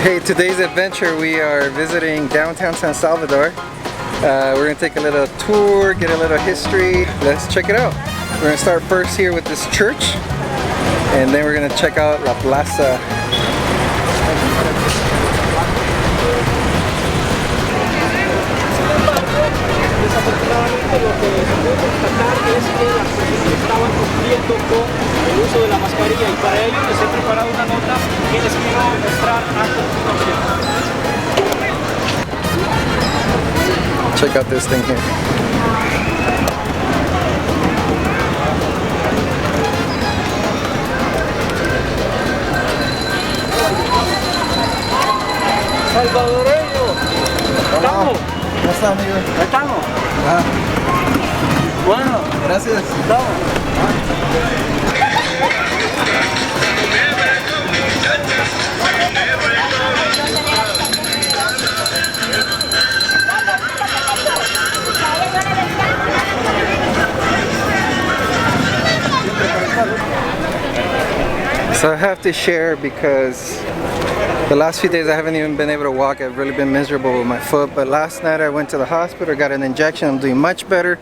Hey, today's adventure we are visiting downtown San Salvador. We're gonna take a little tour, get a little history. Let's check it out. We're gonna start first here with this church, and then we're gonna check out La Plaza. Desafortunadamente lo que se puede constatar es que las personas estaban cumpliendo con el uso de la mascarilla y para ello les he preparado una nota que les quiero mostrar a continuación. Check out this thing here. Salvadoreño, ¿estamos? ¿Cómo está, amigo? ¿Estamos? Ah, Bueno, gracias. estamos. So I have to share because the last few days I haven't even been able to walk. I've really been miserable with my foot, but last night I went to the hospital, got an injection. I'm doing much better.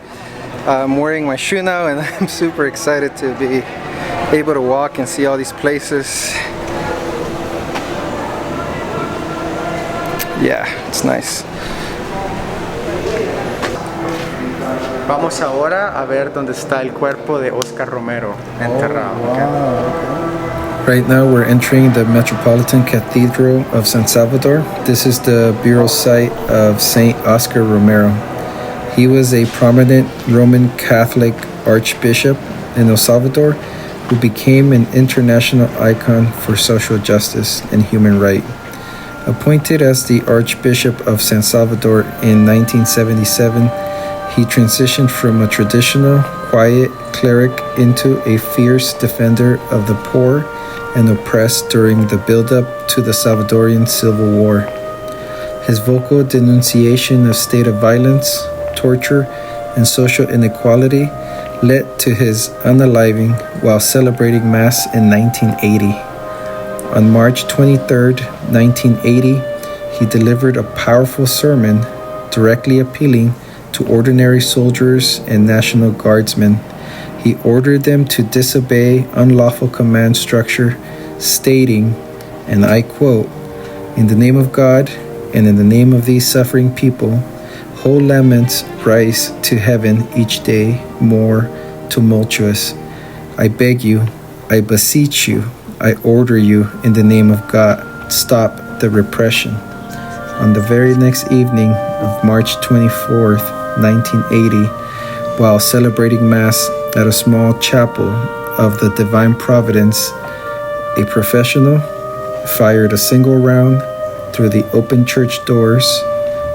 I'm wearing my shoe now and I'm super excited to be able to walk and see all these places. Yeah, it's nice. Vamos ahora a ver dónde está el cuerpo de Oscar Romero enterrado. Right now we're entering the Metropolitan Cathedral of San Salvador. This is the burial site of Saint Oscar Romero. He was a prominent Roman Catholic archbishop in El Salvador who became an international icon for social justice and human rights. Appointed as the Archbishop of San Salvador in 1977, he transitioned from a traditional, quiet cleric into a fierce defender of the poor and oppressed during the build-up to the Salvadorian Civil War. His vocal denunciation of state of violence, torture, and social inequality led to his unaliving while celebrating Mass in 1980. On March 23, 1980, he delivered a powerful sermon directly appealing to ordinary soldiers and National Guardsmen. He ordered them to disobey unlawful command structure, stating, and I quote, "In the name of God and in the name of these suffering people, whole laments rise to heaven each day more tumultuous. I beg you, I beseech you, I order you in the name of God, stop the repression." On the very next evening of March 24th, 1980, while celebrating Mass at a small chapel of the Divine Providence, a professional fired a single round through the open church doors,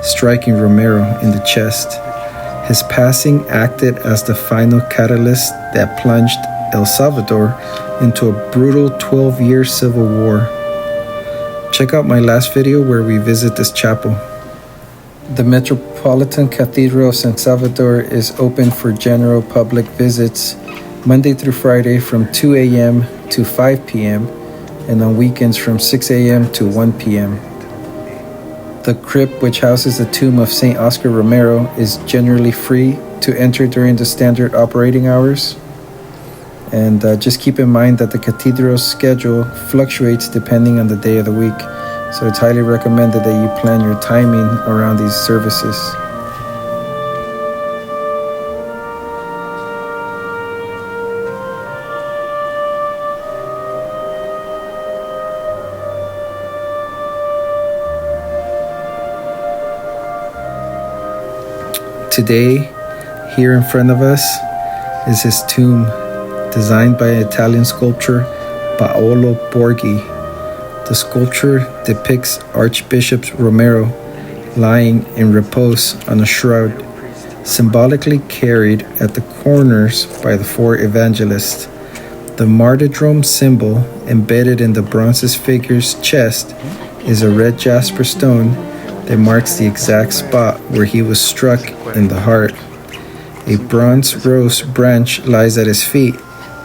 striking Romero in the chest. His passing acted as the final catalyst that plunged El Salvador into a brutal 12-year civil war. Check out my last video where we visit this chapel. The Metropolitan Cathedral of San Salvador is open for general public visits Monday through Friday from 2 a.m. to 5 p.m. and on weekends from 6 a.m. to 1 p.m. The crypt, which houses the tomb of Saint Oscar Romero, is generally free to enter during the standard operating hours. And just keep in mind that the cathedral's schedule fluctuates depending on the day of the week. So it's highly recommended that you plan your timing around these services. Today, here in front of us, is his tomb, designed by Italian sculptor Paolo Borghi. The sculpture depicts Archbishop Romero lying in repose on a shroud, symbolically carried at the corners by the four evangelists. The martyrdom symbol embedded in the bronze figure's chest is a red jasper stone that marks the exact spot where he was struck in the heart. A bronze rose branch lies at his feet,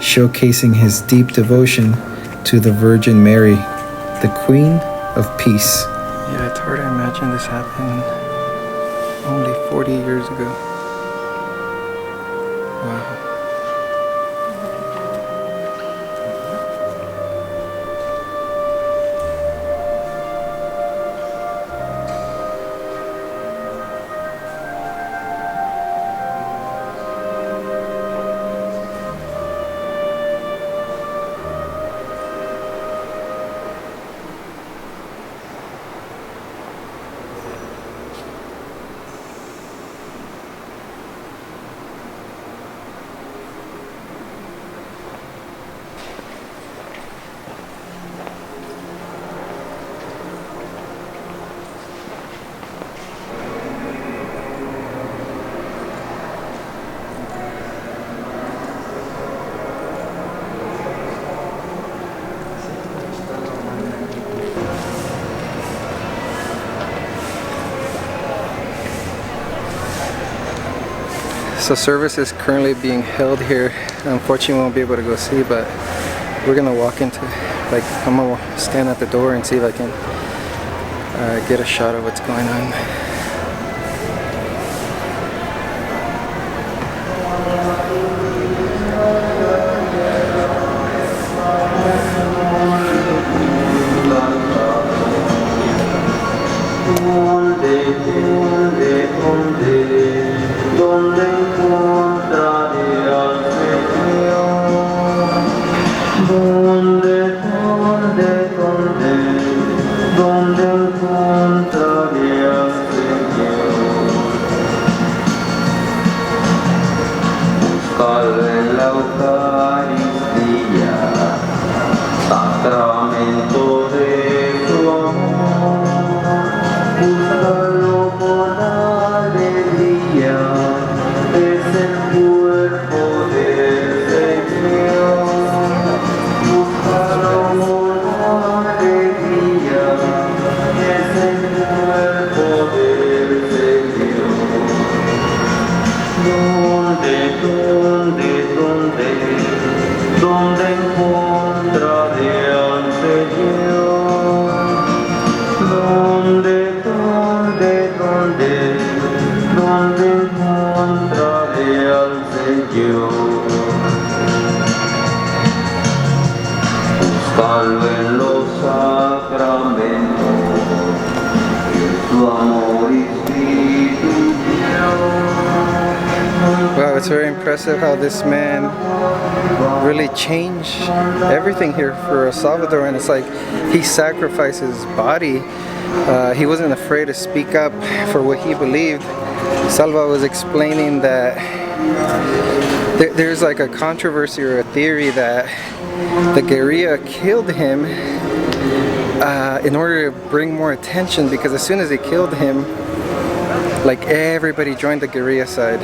showcasing his deep devotion to the Virgin Mary, the Queen of peace. Yeah, it's hard to imagine this happened only 40 years ago. Wow. So service is currently being held here. Unfortunately, we won't be able to go see, but we're gonna walk into, like, I'm gonna stand at the door and see if I can get a shot of what's going on. Wow, it's very impressive how this man really changed everything here for El Salvador, and it's like he sacrificed his body. He wasn't afraid to speak up for what he believed. Salva was explaining that there's like a controversy or a theory that the guerrilla killed him in order to bring more attention, because as soon as they killed him, like, everybody joined the guerrilla side.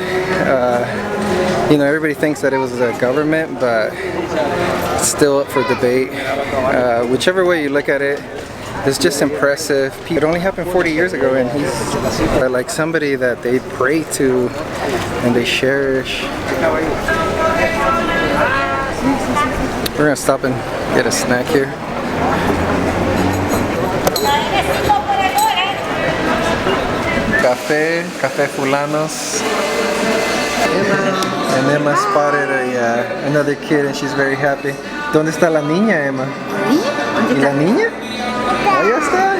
You know, everybody thinks that it was the government, but it's still up for debate. Whichever way you look at it, it's just impressive. It only happened 40 years ago, and he's like somebody that they pray to and they cherish. We're gonna stop and get a snack here. Café Fulanos. And Emma spotted another kid, and she's very happy. ¿Dónde está la niña, Emma? ¿Y la niña? Ahí está.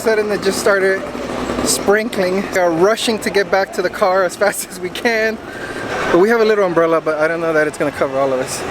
sudden it just started sprinkling. We are rushing to get back to the car as fast as we can. But we have a little umbrella, but I don't know that it's gonna cover all of us.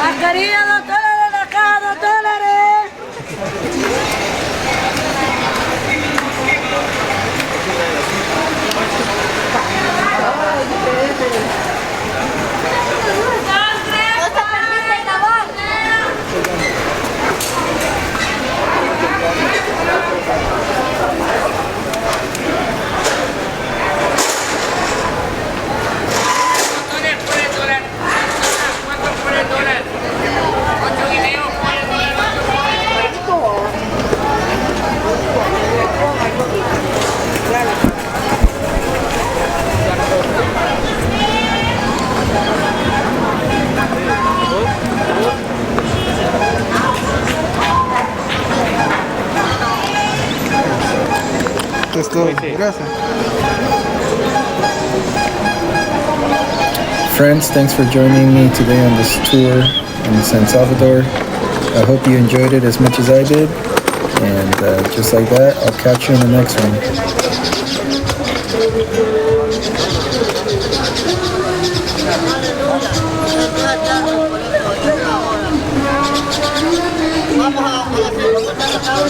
Mascarilla, $2 acá, $2. Gracias. Friends, thanks for joining me today on this tour in San Salvador. I hope you enjoyed it as much as I did. And just like that, I'll catch you in the next one.